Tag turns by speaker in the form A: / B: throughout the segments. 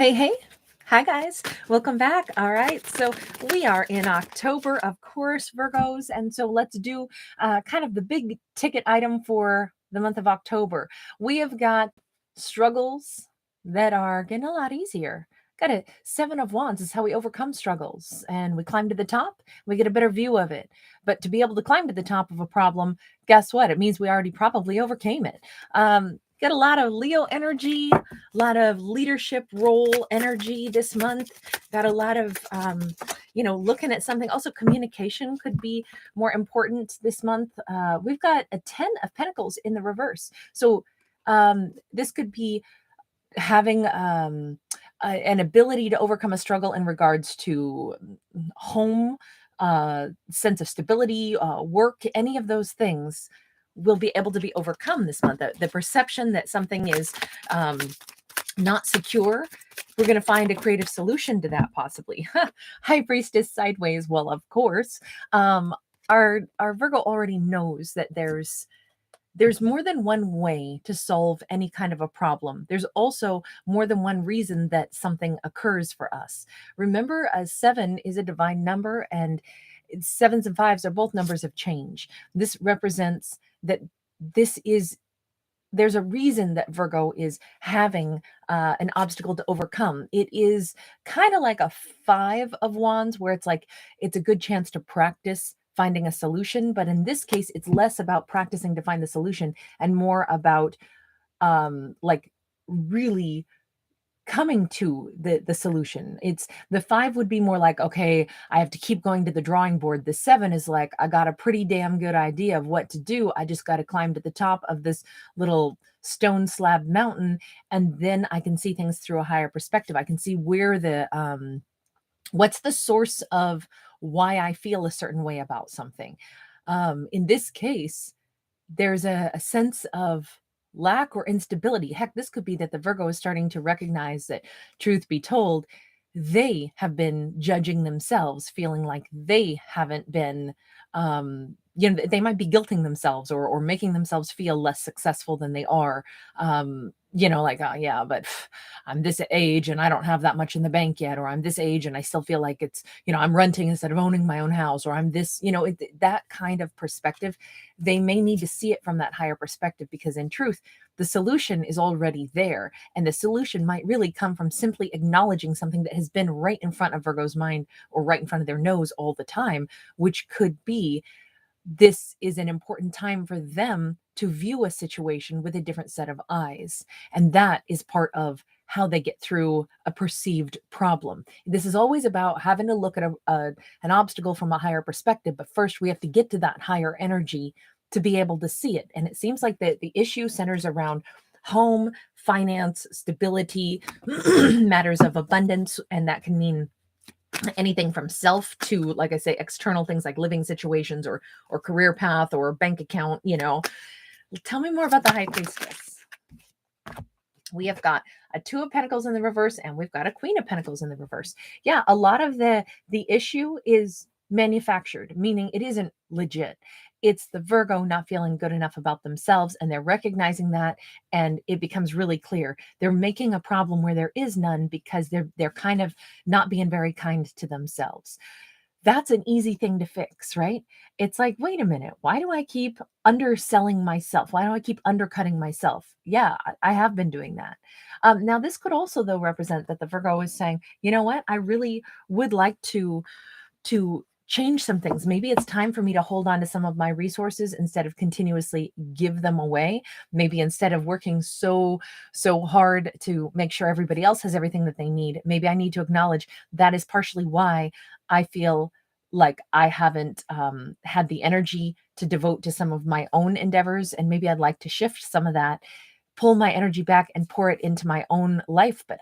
A: Hey, hey. Hi, guys. Welcome back. All right. So we are in October, of course, Virgos. And so let's do kind of the big ticket item for the month of October. We have got struggles that are getting a lot easier. Got a Seven of Wands is how we overcome struggles. And we climb to the top, we get a better view of it. But to be able to climb to the top of a problem, guess what? It means we already probably overcame it. Got a lot of Leo energy, a lot of leadership role energy this month. Got a lot of looking at something. Also, communication could be more important this month. We've got a 10 of Pentacles in the reverse. So this could be having an ability to overcome a struggle in regards to home, sense of stability, work, any of those things will be able to be overcome this month. The perception that something is not secure, we're going to find a creative solution to that, possibly. High Priestess sideways. Well, of course, our Virgo already knows that there's more than one way to solve any kind of a problem. There's also more than one reason that something occurs for us. Remember, a seven is a divine number, and sevens and fives are both numbers of change. This represents that there's a reason that Virgo is having an obstacle to overcome. It is kind of like a five of wands, where it's like it's a good chance to practice finding a solution. But in this case, it's less about practicing to find the solution and more about like really coming to the solution. It's the five would be more like, okay, I have to keep going to the drawing board. The seven is like, I got a pretty damn good idea of what to do. I just got to climb to the top of this little stone slab mountain, and then I can see things through a higher perspective. I can see where the what's the source of why I feel a certain way about something. In this case, there's a sense of lack or instability. Heck, this could be that the Virgo is starting to recognize that, truth be told, they have been judging themselves, feeling like they haven't been, they might be guilting themselves or making themselves feel less successful than they are. Like, oh, yeah, but I'm this age and I don't have that much in the bank yet, or I'm this age and I still feel like it's, I'm renting instead of owning my own house, or I'm this, that kind of perspective. They may need to see it from that higher perspective, because in truth, the solution is already there. And the solution might really come from simply acknowledging something that has been right in front of Virgo's mind, or right in front of their nose all the time, which could be, this is an important time for them to view a situation with a different set of eyes. And that is part of how they get through a perceived problem. This is always about having to look at an obstacle from a higher perspective. But first, we have to get to that higher energy to be able to see it. And it seems like the issue centers around home, finance, stability, matters of abundance. And that can mean anything from self to, like I say, external things like living situations or career path or bank account. Tell me more about the High Priestess. We have got a Two of Pentacles in the reverse, and we've got a Queen of Pentacles in the reverse. Yeah, a lot of the issue is manufactured, meaning it isn't legit. It's the Virgo not feeling good enough about themselves, and they're recognizing that, and it becomes really clear. They're making a problem where there is none, because they're kind of not being very kind to themselves. That's an easy thing to fix, right? It's like, wait a minute, why do I keep underselling myself? Why do I keep undercutting myself? Yeah, I have been doing that. Now, this could also, though, represent that the Virgo is saying, you know what, I really would like to change some things. Maybe it's time for me to hold on to some of my resources instead of continuously give them away. Maybe instead of working so hard to make sure everybody else has everything that they need, maybe I need to acknowledge that is partially why I feel like I haven't had the energy to devote to some of my own endeavors. And maybe I'd like to shift some of that, pull my energy back and pour it into my own life. But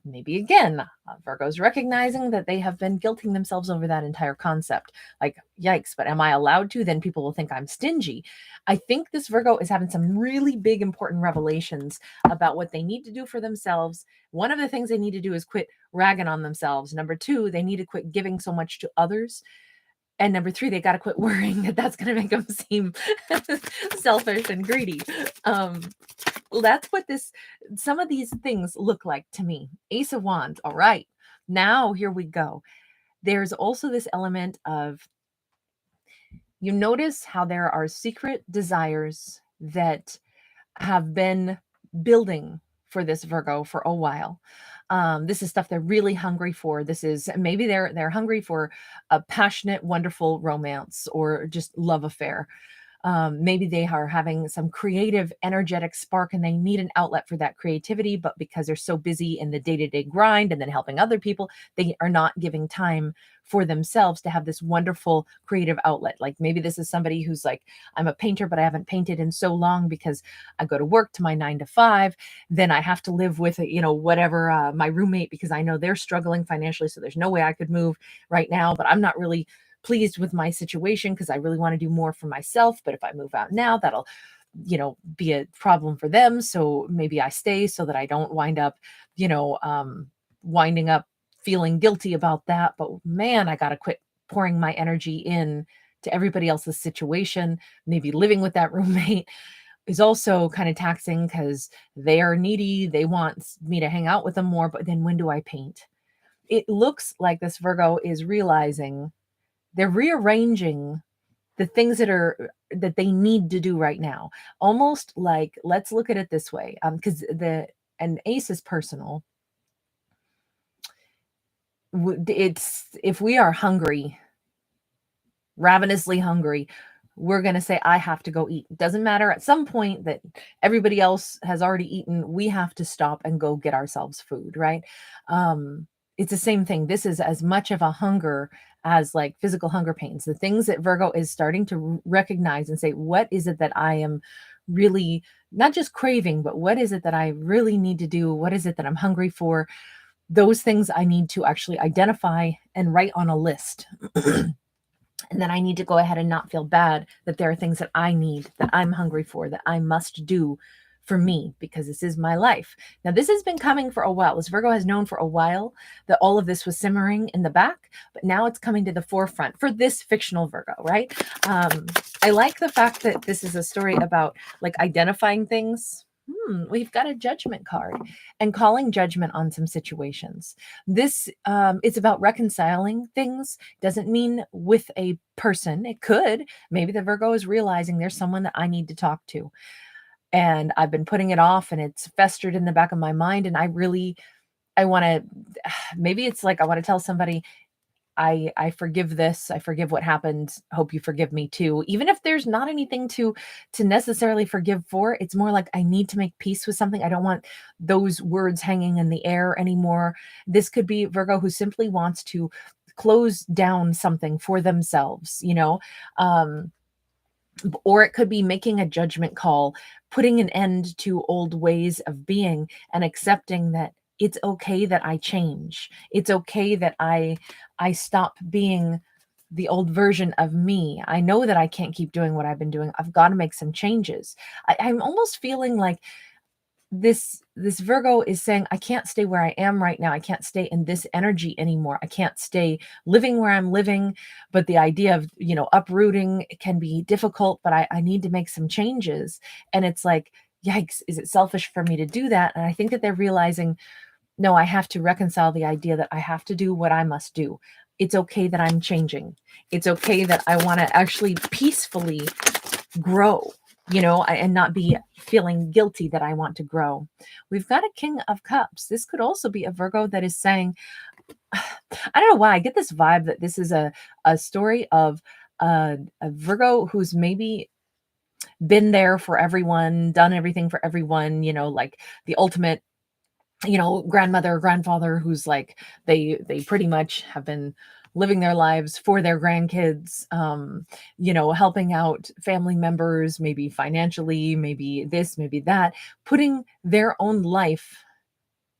A: maybe again, Virgo's recognizing that they have been guilting themselves over that entire concept. Like, yikes, but am I allowed to? Then people will think I'm stingy. I think this Virgo is having some really big, important revelations about what they need to do for themselves. One of the things they need to do is quit ragging on themselves. Number two, they need to quit giving so much to others. And number three, they got to quit worrying that that's going to make them seem selfish and greedy. Well, that's what this some of these things look like to me. Ace of Wands. All right. Now here we go. There's also this element of you notice how there are secret desires that have been building for this Virgo for a while. This is stuff they're really hungry for. This is maybe they're hungry for a passionate, wonderful romance or just love affair. Maybe they are having some creative, energetic spark and they need an outlet for that creativity, but because they're so busy in the day to day grind and then helping other people, they are not giving time for themselves to have this wonderful creative outlet. Like maybe this is somebody who's like, I'm a painter, but I haven't painted in so long because I go to work to my 9 to 5. Then I have to live with, whatever, my roommate, because I know they're struggling financially. So there's no way I could move right now, but I'm not really pleased with my situation because I really want to do more for myself. But if I move out now, that'll, be a problem for them. So maybe I stay so that I don't wind up, winding up feeling guilty about that. But man, I got to quit pouring my energy in to everybody else's situation. Maybe living with that roommate is also kind of taxing because they are needy. They want me to hang out with them more. But then when do I paint? It looks like this Virgo is realizing they're rearranging the things that they need to do right now. Almost like, let's look at it this way, because the an ace is personal. It's if we are hungry, ravenously hungry, we're going to say, I have to go eat. It doesn't matter at some point that everybody else has already eaten. We have to stop and go get ourselves food, right? It's the same thing. This is as much of a hunger as like physical hunger pains. The things that Virgo is starting to recognize and say, what is it that I am really not just craving, but what is it that I really need to do? What is it that I'm hungry for? Those things I need to actually identify and write on a list. And then I need to go ahead and not feel bad that there are things that I need, that I'm hungry for, that I must do for me because this is my life. Now, this has been coming for a while. This Virgo has known for a while that all of this was simmering in the back, but now it's coming to the forefront for this fictional Virgo, right? I like the fact that this is a story about like identifying things. We've got a judgment card and calling judgment on some situations. This it's about reconciling things. Doesn't mean with a person. It could. Maybe the Virgo is realizing there's someone that I need to talk to. And I've been putting it off and it's festered in the back of my mind. And I want to, maybe it's like I want to tell somebody, I forgive this. I forgive what happened. Hope you forgive me too. Even if there's not anything to necessarily forgive for, it's more like I need to make peace with something. I don't want those words hanging in the air anymore. This could be Virgo who simply wants to close down something for themselves, Um, or it could be making a judgment call, putting an end to old ways of being and accepting that it's okay that I change. It's okay that I stop being the old version of me. I know that I can't keep doing what I've been doing. I've got to make some changes. I'm almost feeling like this Virgo is saying, I can't stay where I am right now. I can't stay in this energy anymore. I can't stay living where I'm living. But the idea of, uprooting can be difficult, but I need to make some changes. And it's like, yikes, is it selfish for me to do that? And I think that they're realizing, no, I have to reconcile the idea that I have to do what I must do. It's okay that I'm changing. It's okay that I want to actually peacefully grow, and not be feeling guilty that I want to grow. We've got a King of Cups. This could also be a Virgo that is saying, I don't know why I get this vibe that this is a story of a Virgo who's maybe been there for everyone, done everything for everyone, like the ultimate grandmother or grandfather who's like they pretty much have been living their lives for their grandkids, helping out family members, maybe financially, maybe this, maybe that, putting their own life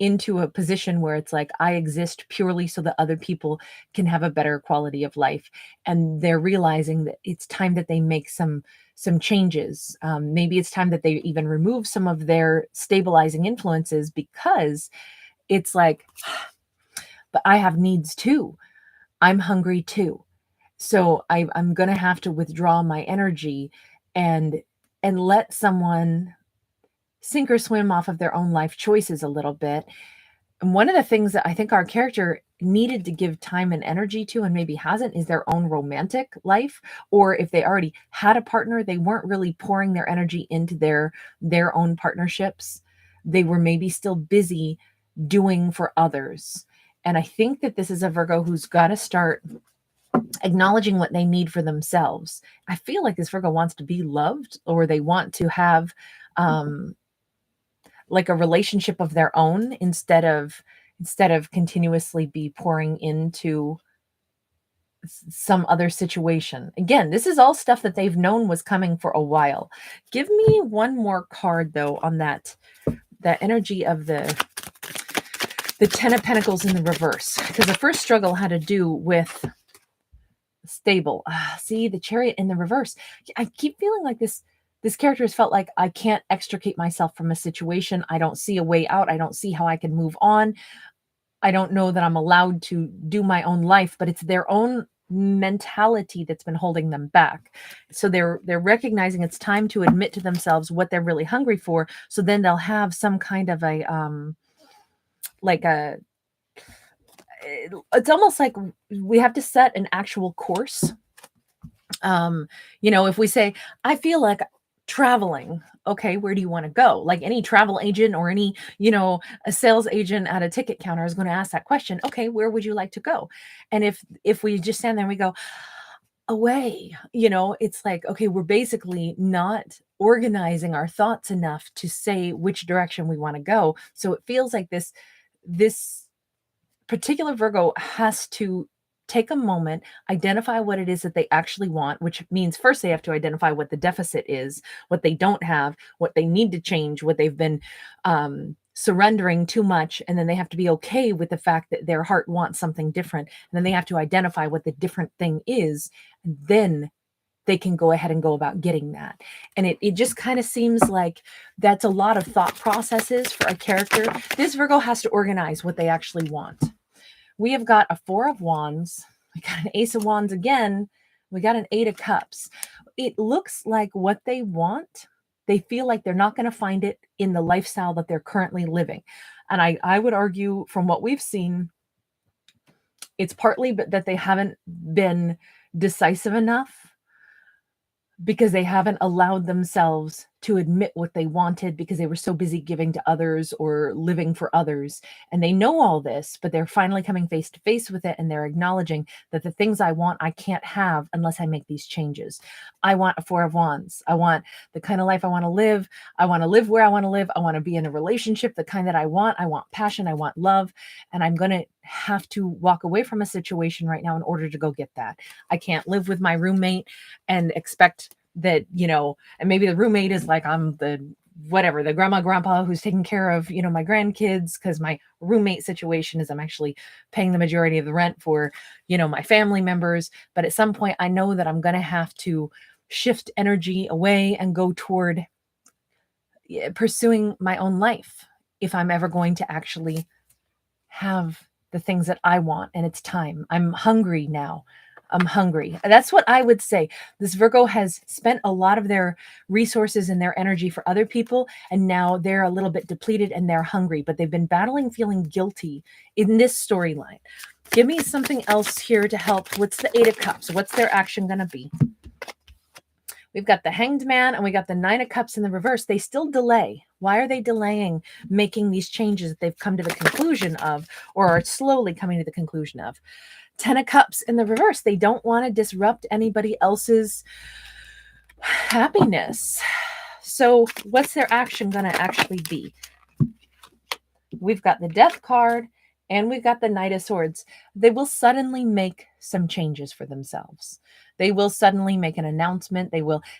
A: into a position where it's like I exist purely so that other people can have a better quality of life, and they're realizing that it's time that they make some changes. Maybe it's time that they even remove some of their stabilizing influences because it's like, but I have needs too. I'm hungry too. So I'm going to have to withdraw my energy and let someone sink or swim off of their own life choices a little bit. And one of the things that I think our character needed to give time and energy to and maybe hasn't is their own romantic life, or if they already had a partner, they weren't really pouring their energy into their own partnerships. They were maybe still busy doing for others. And I think that this is a Virgo who's got to start acknowledging what they need for themselves. I feel like this Virgo wants to be loved, or they want to have um like a relationship of their own, instead of continuously be pouring into some other situation. Again, this is all stuff that they've known was coming for a while. Give me one more card though on that energy of the 10 of Pentacles in the reverse, because the first struggle had to do with stable. See, the Chariot in the reverse. I keep feeling like this character has felt like I can't extricate myself from a situation. I don't see a way out. I don't see how I can move on. I don't know that I'm allowed to do my own life, but it's their own mentality that's been holding them back. So they're recognizing it's time to admit to themselves what they're really hungry for. So then they'll have some kind of a like a it's almost like we have to set an actual course. If we say, I feel like traveling, okay, where do you want to go? Like any travel agent or any, a sales agent at a ticket counter is going to ask that question. Okay, where would you like to go? And if we just stand there and we go, away, it's like, okay, we're basically not organizing our thoughts enough to say which direction we want to go. So it feels like this particular Virgo has to take a moment, identify what it is that they actually want, which means first they have to identify what the deficit is, what they don't have, what they need to change, what they've been surrendering too much. And then they have to be okay with the fact that their heart wants something different. And then they have to identify what the different thing is. And then they can go ahead and go about getting that. And it just kind of seems like that's a lot of thought processes for a character. This Virgo has to organize what they actually want. We have got a 4 of Wands. We got an Ace of Wands again. We got an 8 of Cups. It looks like what they want, they feel like they're not going to find it in the lifestyle that they're currently living. And I would argue from what we've seen, it's partly but that they haven't been decisive enough, because they haven't allowed themselves to admit what they wanted because they were so busy giving to others or living for others. And they know all this, but they're finally coming face to face with it. And they're acknowledging that the things I want, I can't have unless I make these changes. I want a 4 of Wands. I want the kind of life I want to live. I want to live where I want to live. I want to be in a relationship, the kind that I want. I want passion. I want love. And I'm going to have to walk away from a situation right now in order to go get that. I can't live with my roommate and expect that, and maybe the roommate is like, I'm the whatever, the grandpa who's taking care of, my grandkids, because my roommate situation is I'm actually paying the majority of the rent for, my family members. But at some point I know that I'm going to have to shift energy away and go toward pursuing my own life if I'm ever going to actually have the things that I want. And it's time. I'm hungry now. I'm hungry. That's what I would say. This Virgo has spent a lot of their resources and their energy for other people, and now they're a little bit depleted and they're hungry, but they've been battling feeling guilty in this storyline. Give me something else here to help. What's the 8 of Cups? What's their action going to be? We've got the Hanged Man and we got the 9 of Cups in the reverse. They still delay. Why are they delaying making these changes that they've come to the conclusion of, or are slowly coming to the conclusion of? 10 of Cups in the reverse. They don't want to disrupt anybody else's happiness. So what's their action going to actually be? We've got the Death card and we've got the Knight of Swords. They will suddenly make some changes for themselves. They will suddenly make an announcement.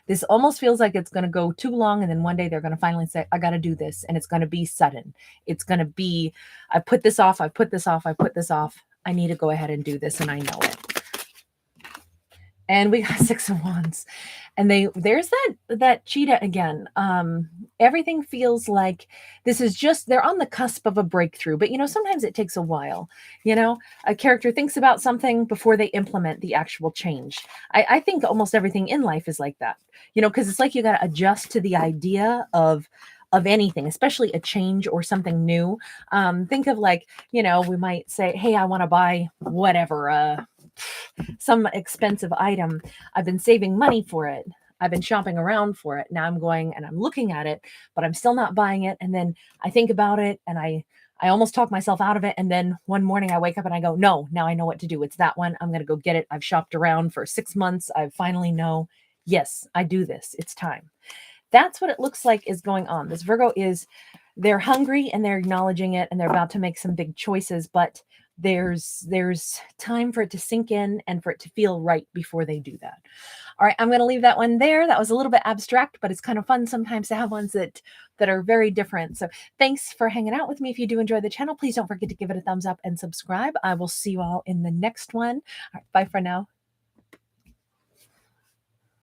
A: This almost feels like it's going to go too long. And then one day they're going to finally say, I got to do this. And it's going to be sudden. It's going to be, I put this off. I put this off. I put this off. I need to go ahead and do this. And I know it. And we got 6 of Wands. And there's that cheetah again. Everything feels like this is just, they're on the cusp of a breakthrough. But, sometimes it takes a while. A character thinks about something before they implement the actual change. I think almost everything in life is like that, because it's like you got to adjust to the idea of of anything, especially a change or something new. Think of like, we might say, hey, I want to buy whatever, some expensive item. I've been saving money for it. I've been shopping around for it. Now I'm going and I'm looking at it, but I'm still not buying it. And then I think about it and I almost talk myself out of it. And then one morning I wake up and I go, no, now I know what to do. It's that one. I'm going to go get it. I've shopped around for 6 months. I finally know, yes, I do this. It's time. That's what it looks like is going on. This Virgo is, they're hungry and they're acknowledging it and they're about to make some big choices, but there's time for it to sink in and for it to feel right before they do that. All right, I'm going to leave that one there. That was a little bit abstract, but it's kind of fun sometimes to have ones that are very different. So thanks for hanging out with me. If you do enjoy the channel, please don't forget to give it a thumbs up and subscribe. I will see you all in the next one. All right, bye for now.